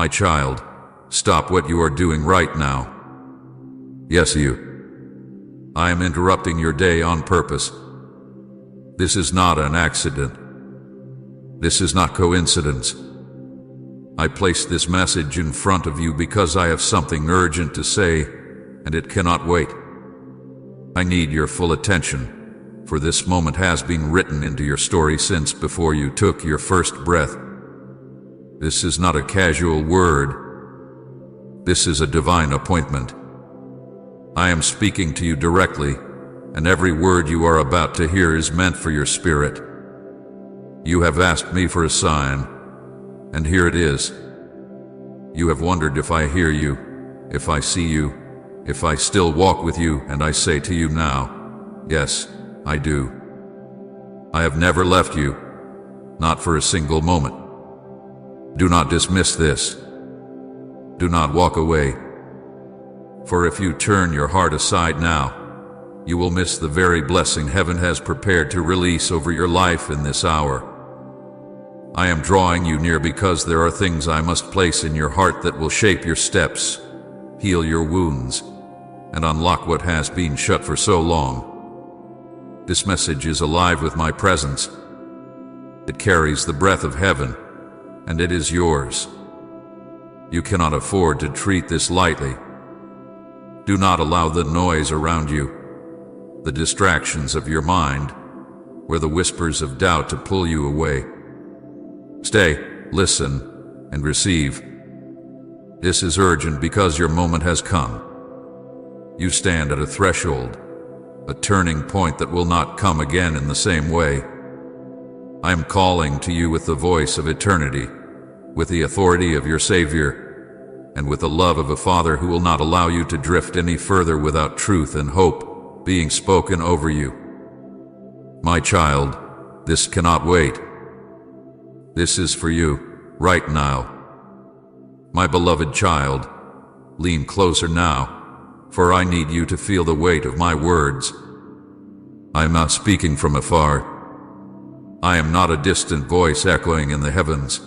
My child, stop what you are doing right now. Yes, you. I am interrupting your day on purpose. This is not an accident. This is not coincidence. I placed this message in front of you because I have something urgent to say, and it cannot wait. I need your full attention, for this moment has been written into your story since before you took your first breath. This is not a casual word. This is a divine appointment. I am speaking to you directly, and every word you are about to hear is meant for your spirit. You have asked me for a sign, and here it is. You have wondered if I hear you, if I see you, if I still walk with you, and I say to you now, yes, I do. I have never left you, not for a single moment. Do not dismiss this. Do not walk away. For if you turn your heart aside now, you will miss the very blessing heaven has prepared to release over your life in this hour. I am drawing you near because there are things I must place in your heart that will shape your steps, heal your wounds, and unlock what has been shut for so long. This message is alive with my presence. It carries the breath of heaven, and it is yours. You cannot afford to treat this lightly. Do not allow the noise around you, the distractions of your mind, or the whispers of doubt to pull you away. Stay, listen, and receive. This is urgent because your moment has come. You stand at a threshold, a turning point that will not come again in the same way. I am calling to you with the voice of eternity, with the authority of your Savior, and with the love of a Father who will not allow you to drift any further without truth and hope being spoken over you. My child, this cannot wait. This is for you, right now. My beloved child, lean closer now, for I need you to feel the weight of my words. I am not speaking from afar. I am not a distant voice echoing in the heavens.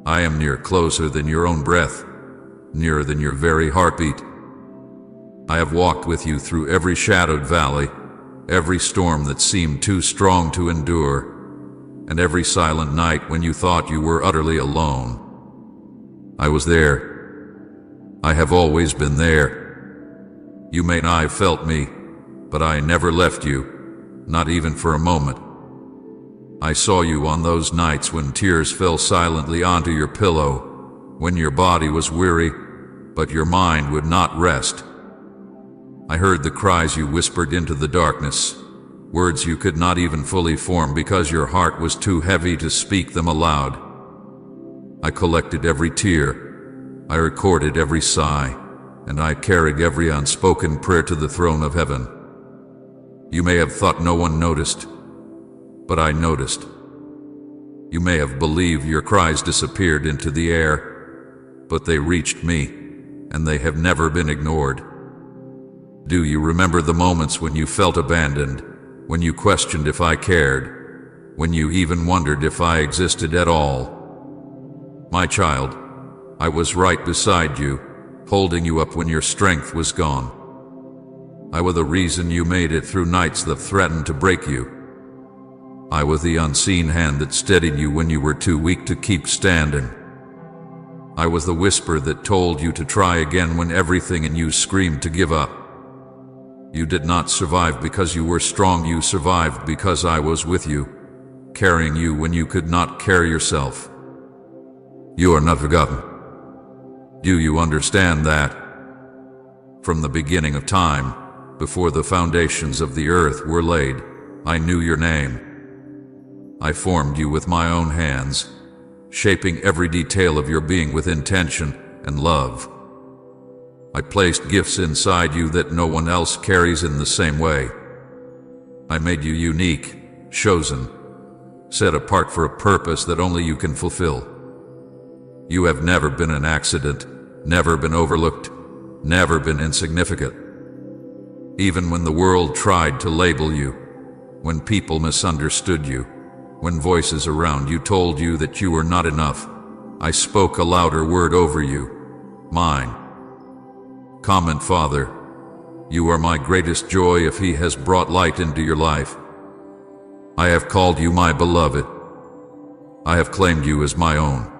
I am near, closer than your own breath, nearer than your very heartbeat. I have walked with you through every shadowed valley, every storm that seemed too strong to endure, and every silent night when you thought you were utterly alone. I was there. I have always been there. You may not have felt me, but I never left you, not even for a moment. I saw you on those nights when tears fell silently onto your pillow, when your body was weary, but your mind would not rest. I heard the cries you whispered into the darkness, words you could not even fully form because your heart was too heavy to speak them aloud. I collected every tear, I recorded every sigh, and I carried every unspoken prayer to the throne of heaven. You may have thought no one noticed, but I noticed. You may have believed your cries disappeared into the air, but they reached me, and they have never been ignored. Do you remember the moments when you felt abandoned, when you questioned if I cared, when you even wondered if I existed at all? My child, I was right beside you, holding you up when your strength was gone. I was the reason you made it through nights that threatened to break you. I was the unseen hand that steadied you when you were too weak to keep standing. I was the whisper that told you to try again when everything in you screamed to give up. You did not survive because you were strong, you survived because I was with you, carrying you when you could not carry yourself. You are not forgotten. Do you understand that? From the beginning of time, before the foundations of the earth were laid, I knew your name. I formed you with my own hands, shaping every detail of your being with intention and love. I placed gifts inside you that no one else carries in the same way. I made you unique, chosen, set apart for a purpose that only you can fulfill. You have never been an accident, never been overlooked, never been insignificant. Even when the world tried to label you, when people misunderstood you, when voices around you told you that you were not enough, I spoke a louder word over you, mine. Comment, Father, you are my greatest joy if he has brought light into your life. I have called you my beloved. I have claimed you as my own.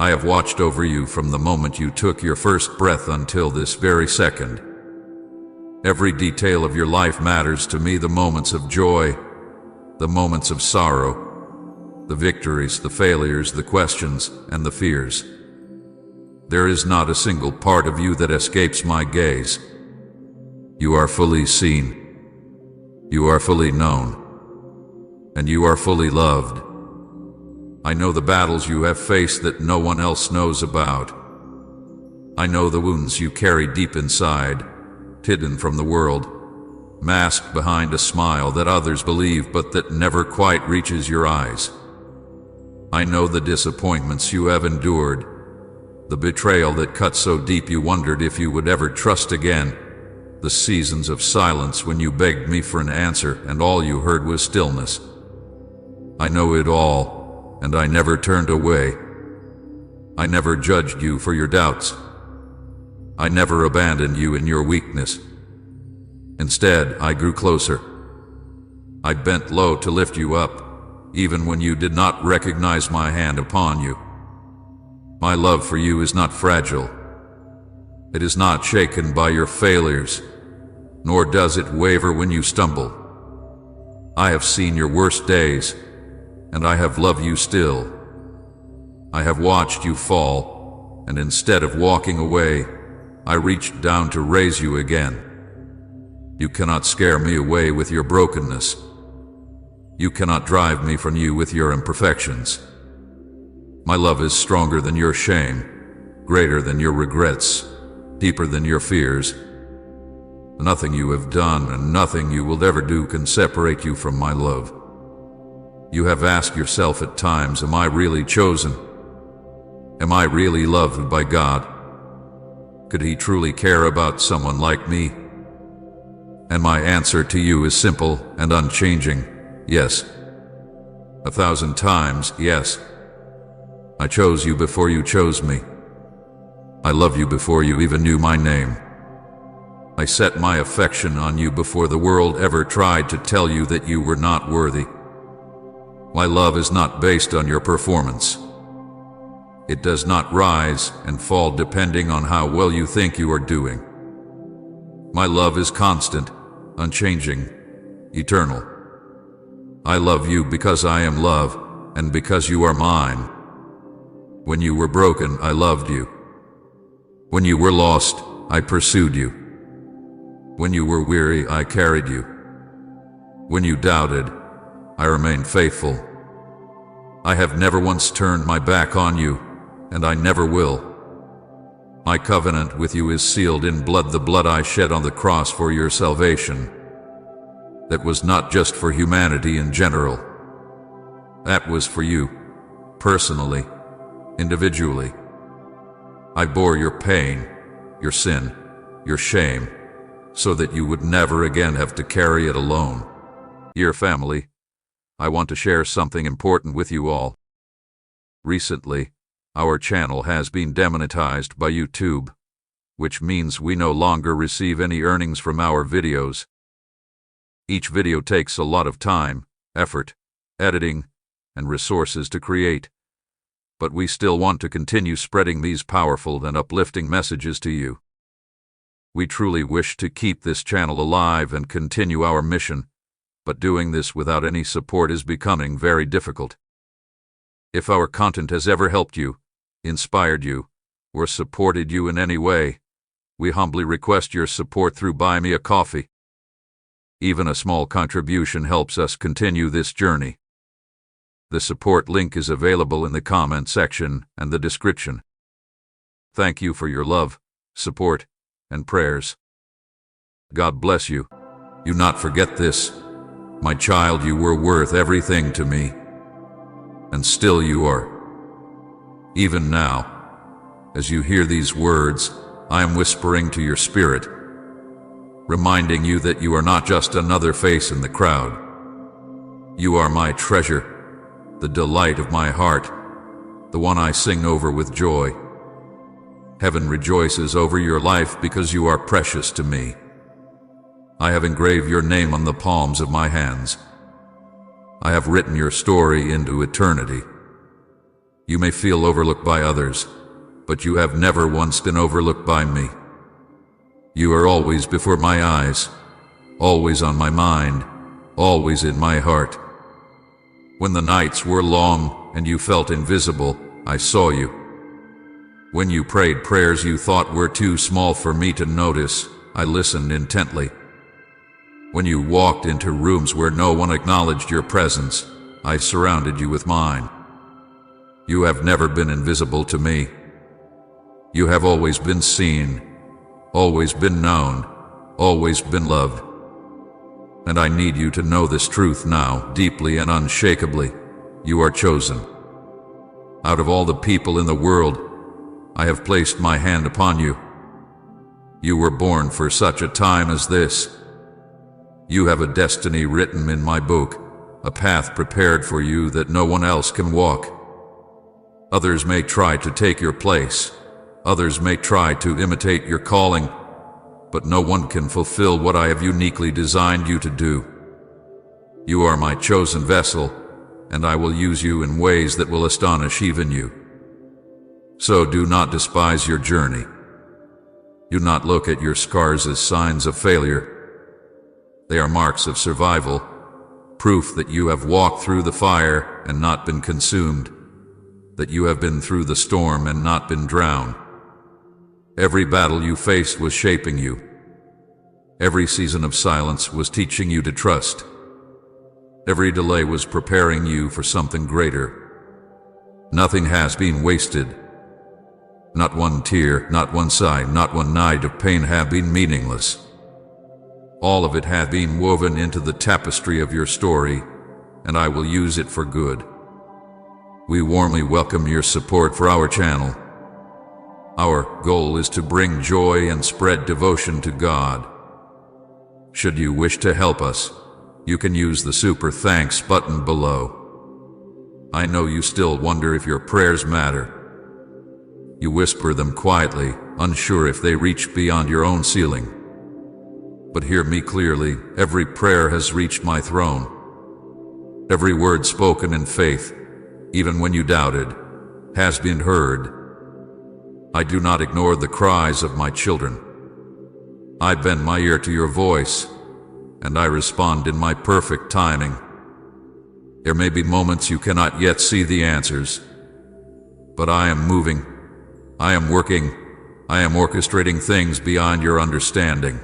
I have watched over you from the moment you took your first breath until this very second. Every detail of your life matters to me, the moments of joy, the moments of sorrow, the victories, the failures, the questions, and the fears. There is not a single part of you that escapes my gaze. You are fully seen, you are fully known, and you are fully loved. I know the battles you have faced that no one else knows about. I know the wounds you carry deep inside, hidden from the world, masked behind a smile that others believe but that never quite reaches your eyes. I know the disappointments you have endured, the betrayal that cut so deep you wondered if you would ever trust again, the seasons of silence when you begged me for an answer and all you heard was stillness. I know it all, and I never turned away. I never judged you for your doubts. I never abandoned you in your weakness. Instead, I grew closer. I bent low to lift you up, even when you did not recognize my hand upon you. My love for you is not fragile. It is not shaken by your failures, nor does it waver when you stumble. I have seen your worst days, and I have loved you still. I have watched you fall, and instead of walking away, I reached down to raise you again. You cannot scare me away with your brokenness. You cannot drive me from you with your imperfections. My love is stronger than your shame, greater than your regrets, deeper than your fears. Nothing you have done and nothing you will ever do can separate you from my love. You have asked yourself at times, am I really chosen? Am I really loved by God? Could He truly care about someone like me? And my answer to you is simple and unchanging, yes. 1,000 times, yes. I chose you before you chose me. I love you before you even knew my name. I set my affection on you before the world ever tried to tell you that you were not worthy. My love is not based on your performance. It does not rise and fall depending on how well you think you are doing. My love is constant, unchanging, eternal. I love you because I am love, and because you are mine. When you were broken, I loved you. When you were lost, I pursued you. When you were weary, I carried you. When you doubted, I remained faithful. I have never once turned my back on you, and I never will. My covenant with you is sealed in blood, the blood I shed on the cross for your salvation. That was not just for humanity in general. That was for you, personally, individually. I bore your pain, your sin, your shame, so that you would never again have to carry it alone. Dear family, I want to share something important with you all. Recently, our channel has been demonetized by YouTube, which means we no longer receive any earnings from our videos. Each video takes a lot of time, effort, editing, and resources to create, but we still want to continue spreading these powerful and uplifting messages to you. We truly wish to keep this channel alive and continue our mission, but doing this without any support is becoming very difficult. If our content has ever helped you, inspired you, or supported you in any way, we humbly request your support through Buy Me a Coffee. Even a small contribution helps us continue this journey. The support link is available in the comment section and the description. Thank you for your love, support, and prayers. God bless you. Do not forget this. My child, you were worth everything to me, and still you are. Even now, as you hear these words, I am whispering to your spirit, reminding you that you are not just another face in the crowd. You are my treasure, the delight of my heart, the one I sing over with joy. Heaven rejoices over your life because you are precious to me. I have engraved your name on the palms of my hands. I have written your story into eternity. You may feel overlooked by others, but you have never once been overlooked by me. You are always before my eyes, always on my mind, always in my heart. When the nights were long and you felt invisible, I saw you. When you prayed prayers you thought were too small for me to notice, I listened intently. When you walked into rooms where no one acknowledged your presence, I surrounded you with mine. You have never been invisible to me. You have always been seen, always been known, always been loved. And I need you to know this truth now, deeply and unshakably. You are chosen. Out of all the people in the world, I have placed my hand upon you. You were born for such a time as this. You have a destiny written in my book, a path prepared for you that no one else can walk. Others may try to take your place. Others may try to imitate your calling, but no one can fulfill what I have uniquely designed you to do. You are my chosen vessel, and I will use you in ways that will astonish even you. So do not despise your journey. Do not look at your scars as signs of failure. They are marks of survival, proof that you have walked through the fire and not been consumed, that you have been through the storm and not been drowned. Every battle you faced was shaping you. Every season of silence was teaching you to trust. Every delay was preparing you for something greater. Nothing has been wasted. Not one tear, not one sigh, not one night of pain have been meaningless. All of it had been woven into the tapestry of your story, and I will use it for good. We warmly welcome your support for our channel. Our goal is to bring joy and spread devotion to God. Should you wish to help us, you can use the Super Thanks button below. I know you still wonder if your prayers matter. You whisper them quietly, unsure if they reach beyond your own ceiling. But hear me clearly, every prayer has reached my throne. Every word spoken in faith, even when you doubted, has been heard. I do not ignore the cries of my children. I bend my ear to your voice, and I respond in my perfect timing. There may be moments you cannot yet see the answers, but I am moving, I am working, I am orchestrating things beyond your understanding.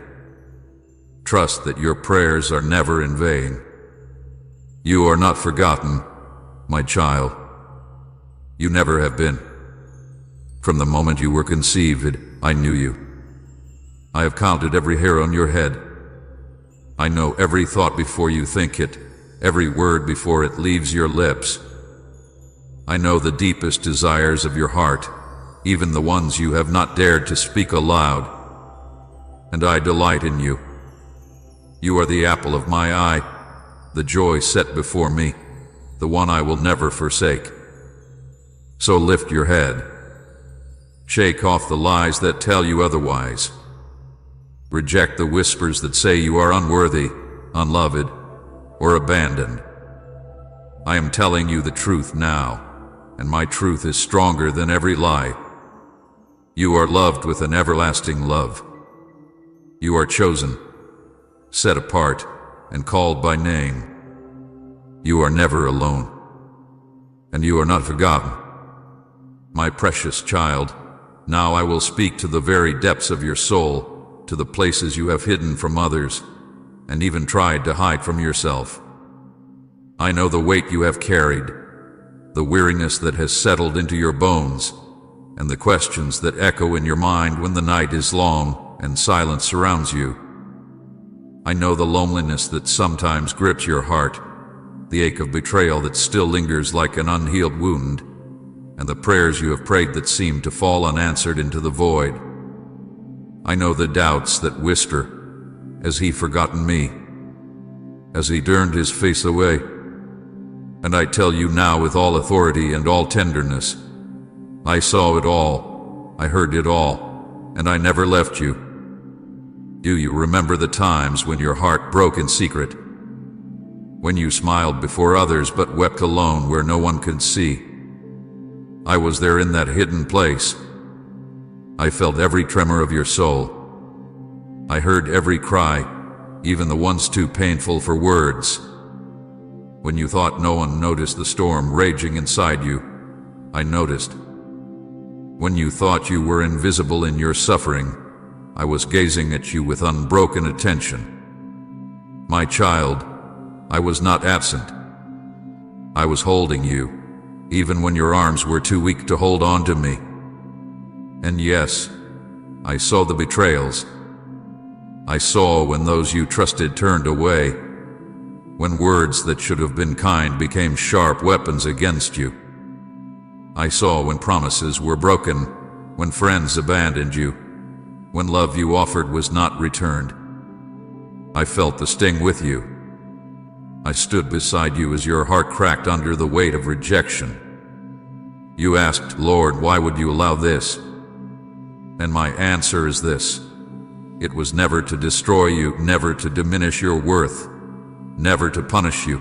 Trust that your prayers are never in vain. You are not forgotten, my child. You never have been. From the moment you were conceived, I knew you. I have counted every hair on your head. I know every thought before you think it, every word before it leaves your lips. I know the deepest desires of your heart, even the ones you have not dared to speak aloud. And I delight in you. You are the apple of my eye, the joy set before me, the one I will never forsake. So lift your head. Shake off the lies that tell you otherwise. Reject the whispers that say you are unworthy, unloved, or abandoned. I am telling you the truth now, and my truth is stronger than every lie. You are loved with an everlasting love. You are chosen, set apart, and called by name. You are never alone, and you are not forgotten. My precious child, now I will speak to the very depths of your soul, to the places you have hidden from others, and even tried to hide from yourself. I know the weight you have carried, the weariness that has settled into your bones, and the questions that echo in your mind when the night is long and silence surrounds you. I know the loneliness that sometimes grips your heart, the ache of betrayal that still lingers like an unhealed wound, and the prayers you have prayed that seem to fall unanswered into the void. I know the doubts that whisper, has he forgotten me? Has he turned his face away? And I tell you now with all authority and all tenderness, I saw it all, I heard it all, and I never left you. Do you remember the times when your heart broke in secret? When you smiled before others but wept alone where no one could see? I was there in that hidden place. I felt every tremor of your soul. I heard every cry, even the ones too painful for words. When you thought no one noticed the storm raging inside you, I noticed. When you thought you were invisible in your suffering, I was gazing at you with unbroken attention. My child, I was not absent. I was holding you, even when your arms were too weak to hold on to me. And yes, I saw the betrayals. I saw when those you trusted turned away, when words that should have been kind became sharp weapons against you. I saw when promises were broken, when friends abandoned you, when love you offered was not returned. I felt the sting with you. I stood beside you as your heart cracked under the weight of rejection. You asked, Lord, why would you allow this? And my answer is this: it was never to destroy you, never to diminish your worth, never to punish you.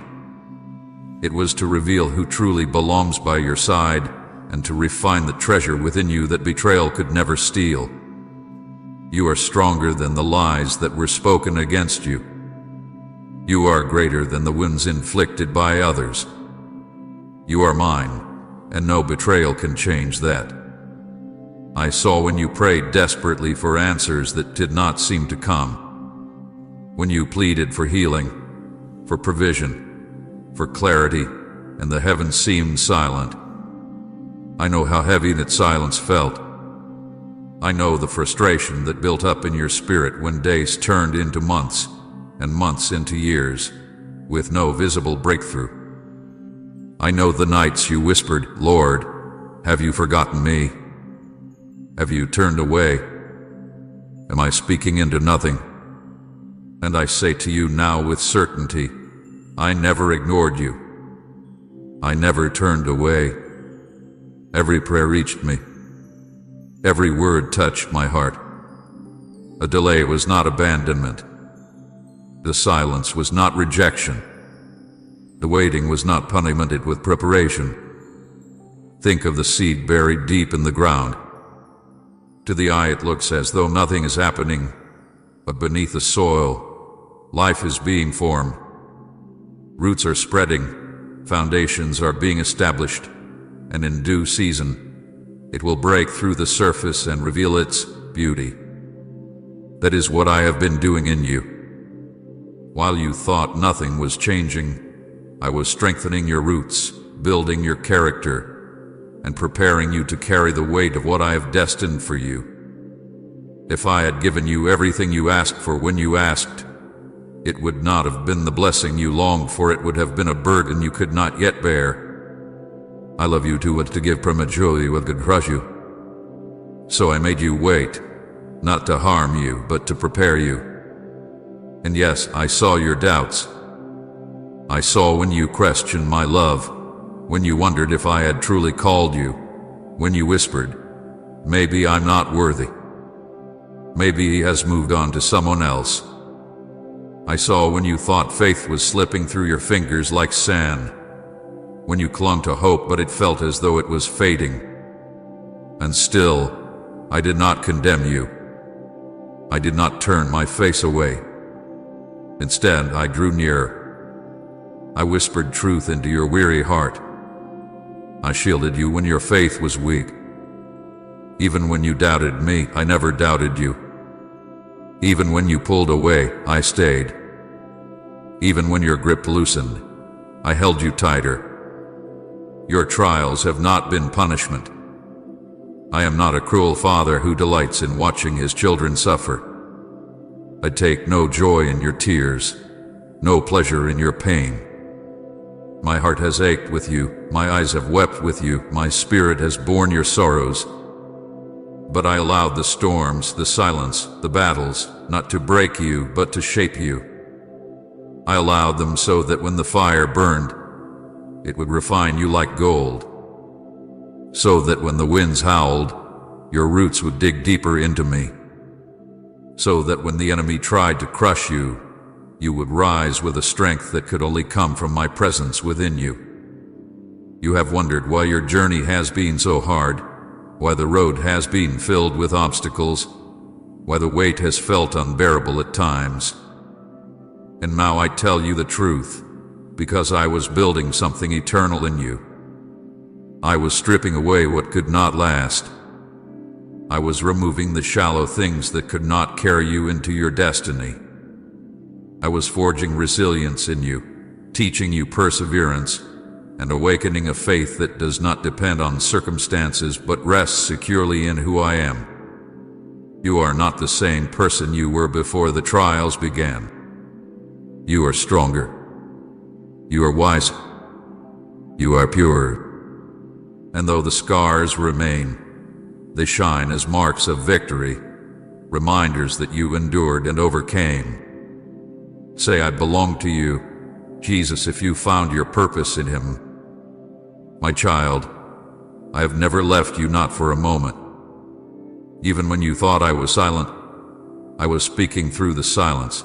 It was to reveal who truly belongs by your side and to refine the treasure within you that betrayal could never steal. You are stronger than the lies that were spoken against you. You are greater than the wounds inflicted by others. You are mine, and no betrayal can change that. I saw when you prayed desperately for answers that did not seem to come. When you pleaded for healing, for provision, for clarity, and the heavens seemed silent. I know how heavy that silence felt. I know the frustration that built up in your spirit when days turned into months, and months into years, with no visible breakthrough. I know the nights you whispered, Lord, have you forgotten me? Have you turned away? Am I speaking into nothing? And I say to you now with certainty, I never ignored you. I never turned away. Every prayer reached me. Every word touched my heart. A delay was not abandonment. The silence was not rejection. The waiting was not punishment with preparation. Think of the seed buried deep in the ground. To the eye it looks as though nothing is happening, but beneath the soil, life is being formed. Roots are spreading, foundations are being established, and in due season, it will break through the surface and reveal its beauty. That is what I have been doing in you. While you thought nothing was changing, I was strengthening your roots, building your character, and preparing you to carry the weight of what I have destined for you. If I had given you everything you asked for when you asked, it would not have been the blessing you longed for, it would have been a burden you could not yet bear. I love you too much to give prematurely what could crush you. So I made you wait, not to harm you, but to prepare you. And yes, I saw your doubts. I saw when you questioned my love, when you wondered if I had truly called you, when you whispered, maybe I'm not worthy. Maybe he has moved on to someone else. I saw when you thought faith was slipping through your fingers like sand, when you clung to hope but it felt as though it was fading. And still, I did not condemn you. I did not turn my face away. Instead, I drew near. I whispered truth into your weary heart. I shielded you when your faith was weak. Even when you doubted me, I never doubted you. Even when you pulled away, I stayed. Even when your grip loosened, I held you tighter. Your trials have not been punishment. I am not a cruel father who delights in watching his children suffer. I take no joy in your tears, no pleasure in your pain. My heart has ached with you, my eyes have wept with you, my spirit has borne your sorrows. But I allowed the storms, the silence, the battles, not to break you, but to shape you. I allowed them so that when the fire burned, it would refine you like gold. so that when the winds howled, your roots would dig deeper into me, so that when the enemy tried to crush you, you would rise with a strength that could only come from my presence within you. You have wondered why your journey has been so hard, why the road has been filled with obstacles, why the weight has felt unbearable at times. And now I tell you the truth, because I was building something eternal in you. I was stripping away what could not last. I was removing the shallow things that could not carry you into your destiny. I was forging resilience in you, teaching you perseverance, and awakening a faith that does not depend on circumstances but rests securely in who I am. You are not the same person you were before the trials began. You are stronger. You are wiser. You are purer. And though the scars remain, they shine as marks of victory, reminders that you endured and overcame. Say, I belong to you, Jesus, if you found your purpose in Him. My child, I have never left you, not for a moment. Even when you thought I was silent, I was speaking through the silence.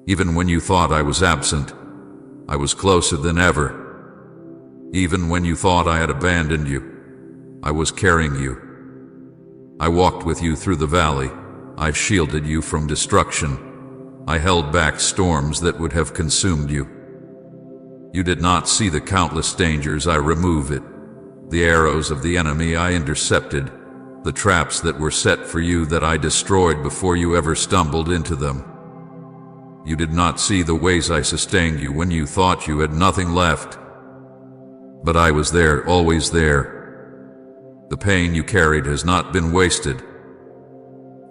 Even when you thought I was absent, I was closer than ever. Even when you thought I had abandoned you, I was carrying you. I walked with you through the valley. I shielded you from destruction. I held back storms that would have consumed you. You did not see the countless dangers I removed, the arrows of the enemy I intercepted, the traps that were set for you that I destroyed before you ever stumbled into them. You did not see the ways I sustained you when you thought you had nothing left. But I was there, always there. The pain you carried has not been wasted.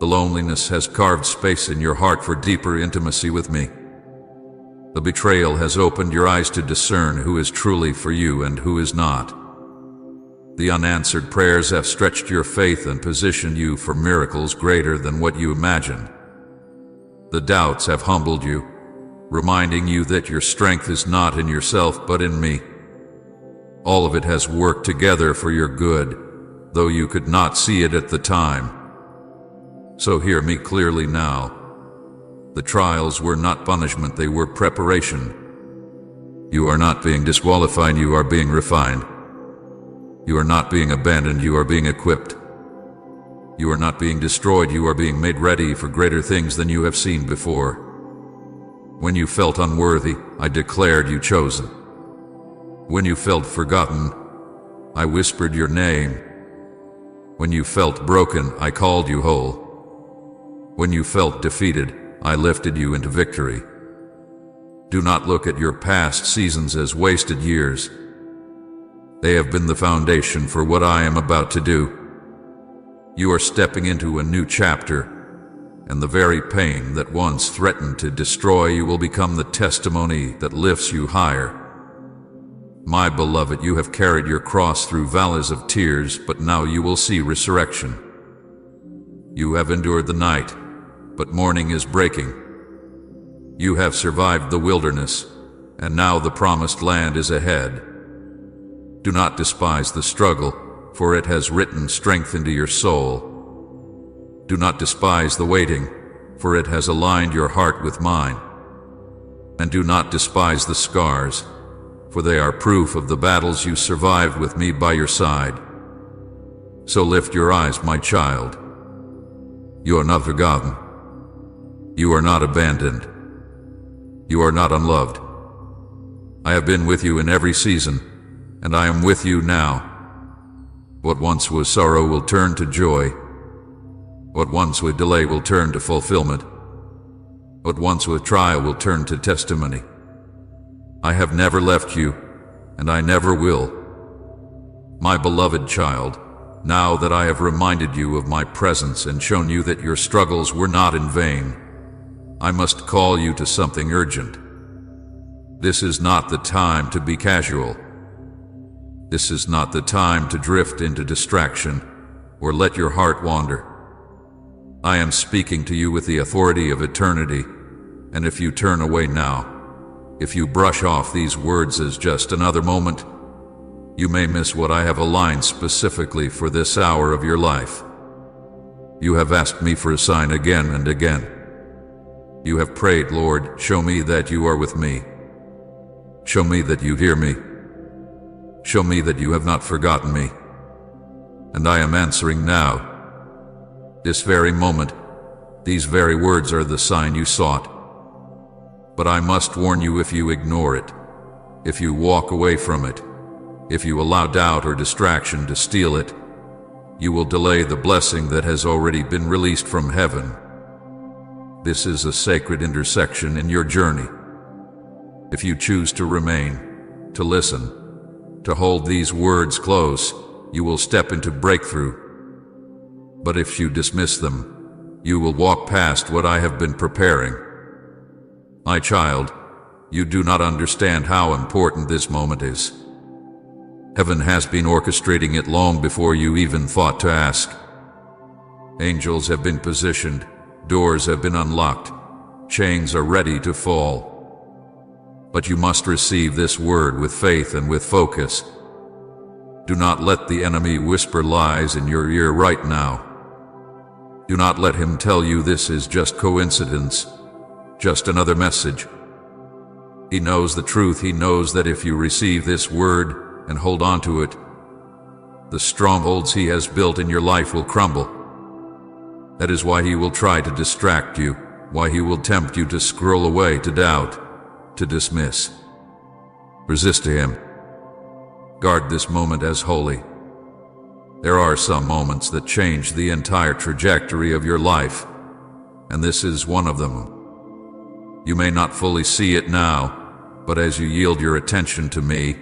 The loneliness has carved space in your heart for deeper intimacy with me. The betrayal has opened your eyes to discern who is truly for you and who is not. The unanswered prayers have stretched your faith and positioned you for miracles greater than what you imagined. The doubts have humbled you, reminding you that your strength is not in yourself but in me. All of it has worked together for your good, though you could not see it at the time. So hear me clearly now. The trials were not punishment, they were preparation. You are not being disqualified, you are being refined. You are not being abandoned, you are being equipped. You are not being destroyed, you are being made ready for greater things than you have seen before. When you felt unworthy, I declared you chosen. When you felt forgotten, I whispered your name. When you felt broken, I called you whole. When you felt defeated, I lifted you into victory. Do not look at your past seasons as wasted years. They have been the foundation for what I am about to do. You are stepping into a new chapter, and the very pain that once threatened to destroy you will become the testimony that lifts you higher. My beloved, you have carried your cross through valleys of tears, but now you will see resurrection. You have endured the night, but morning is breaking. You have survived the wilderness, and now the promised land is ahead. Do not despise the struggle, for it has written strength into your soul. Do not despise the waiting, for it has aligned your heart with mine. And do not despise the scars, for they are proof of the battles you survived with me by your side. So lift your eyes, my child. You are not forgotten. You are not abandoned. You are not unloved. I have been with you in every season, and I am with you now. What once was sorrow will turn to joy. What once was delay will turn to fulfillment. What once was trial will turn to testimony. I have never left you, and I never will. My beloved child, now that I have reminded you of my presence and shown you that your struggles were not in vain, I must call you to something urgent. This is not the time to be casual. This is not the time to drift into distraction or let your heart wander. I am speaking to you with the authority of eternity, and if you turn away now, if you brush off these words as just another moment, You may miss what I have aligned specifically for this hour of your life. You have asked me for a sign again and again. You have prayed, Lord, show me that you are with me. Show me that you hear me. Show me that you have not forgotten me. And I am answering now. This very moment, these very words are the sign you sought. But I must warn you, if you ignore it, if you walk away from it, if you allow doubt or distraction to steal it, you will delay the blessing that has already been released from heaven. This is a sacred intersection in your journey. If you choose to remain, to listen, to hold these words close, you will step into breakthrough. But if you dismiss them, you will walk past what I have been preparing. My child, you do not understand how important this moment is. Heaven has been orchestrating it long before you even thought to ask. Angels have been positioned, doors have been unlocked, chains are ready to fall. But you must receive this word with faith and with focus. Do not let the enemy whisper lies in your ear right now. Do not let him tell you this is just coincidence, just another message. He knows the truth. He knows that if you receive this word and hold on to it, the strongholds he has built in your life will crumble. That is why he will try to distract you, why he will tempt you to scroll away, to doubt, to dismiss. Resist to him. Guard this moment as holy. There are some moments that change the entire trajectory of your life, and this is one of them. You may not fully see it now, but as you yield your attention to me,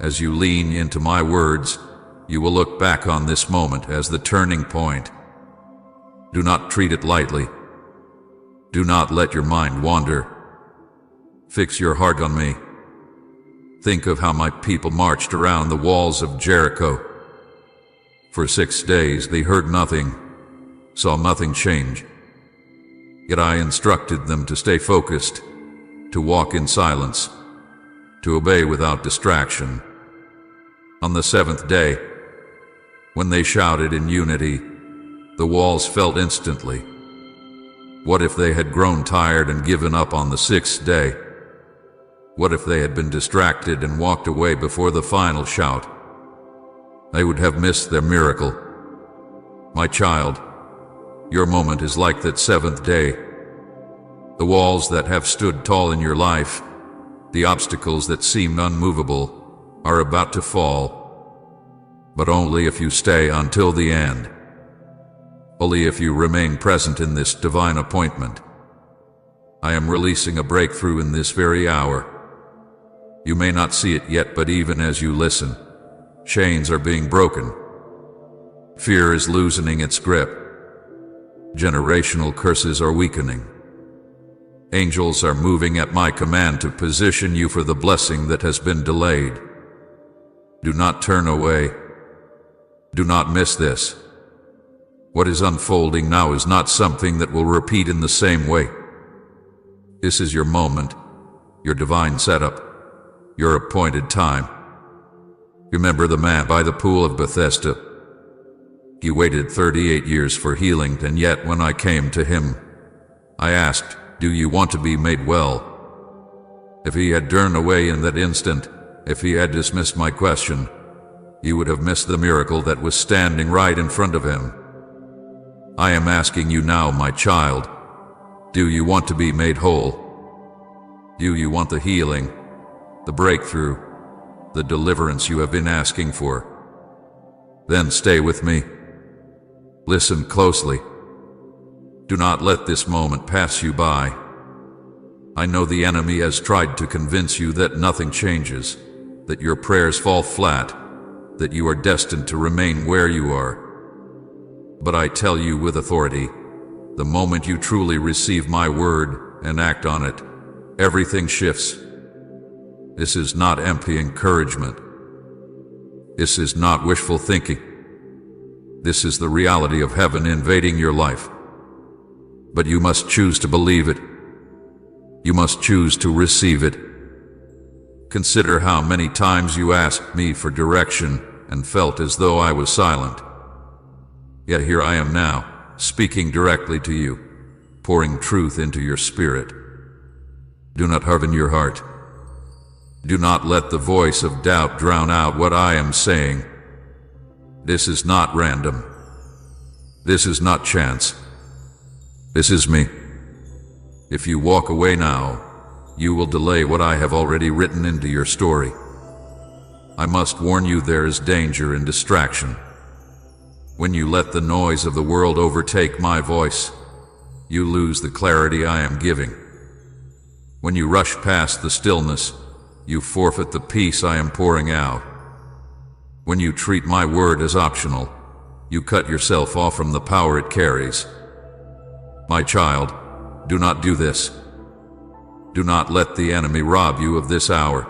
as you lean into my words, you will look back on this moment as the turning point. Do not treat it lightly. Do not let your mind wander. Fix your heart on me. Think of how my people marched around the walls of Jericho. For 6 days they heard nothing, saw nothing change. Yet I instructed them to stay focused, to walk in silence, to obey without distraction. On the 7th day, when they shouted in unity, the walls fell instantly. What if they had grown tired and given up on the 6th day? What if they had been distracted and walked away before the final shout? They would have missed their miracle. My child, your moment is like that 7th day. The walls that have stood tall in your life, the obstacles that seemed unmovable, are about to fall. But only if you stay until the end. Only if you remain present in this divine appointment. I am releasing a breakthrough in this very hour. You may not see it yet, but even as you listen, chains are being broken. Fear is loosening its grip. Generational curses are weakening. Angels are moving at my command to position you for the blessing that has been delayed. Do not turn away. Do not miss this. What is unfolding now is not something that will repeat in the same way. This is your moment, your divine setup, your appointed time. Remember the man by the pool of Bethesda. He waited 38 years for healing, and yet when I came to him, I asked, "Do you want to be made well?" If he had turned away in that instant, if he had dismissed my question, he would have missed the miracle that was standing right in front of him. I am asking you now, my child, do you want to be made whole? Do you want the healing, the breakthrough, the deliverance you have been asking for? Then stay with me. Listen closely. Do not let this moment pass you by. I know the enemy has tried to convince you that nothing changes, that your prayers fall flat, that you are destined to remain where you are. But I tell you with authority, the moment you truly receive my word and act on it, everything shifts. This is not empty encouragement. This is not wishful thinking. This is the reality of heaven invading your life. But you must choose to believe it. You must choose to receive it. Consider how many times you asked me for direction and felt as though I was silent. Yet here I am now, speaking directly to you, pouring truth into your spirit. Do not harden your heart. Do not let the voice of doubt drown out what I am saying. This is not random. This is not chance. This is me. If you walk away now, you will delay what I have already written into your story. I must warn you, there is danger in distraction. When you let the noise of the world overtake my voice, you lose the clarity I am giving. When you rush past the stillness, you forfeit the peace I am pouring out. When you treat my word as optional, you cut yourself off from the power it carries. My child, do not do this. Do not let the enemy rob you of this hour.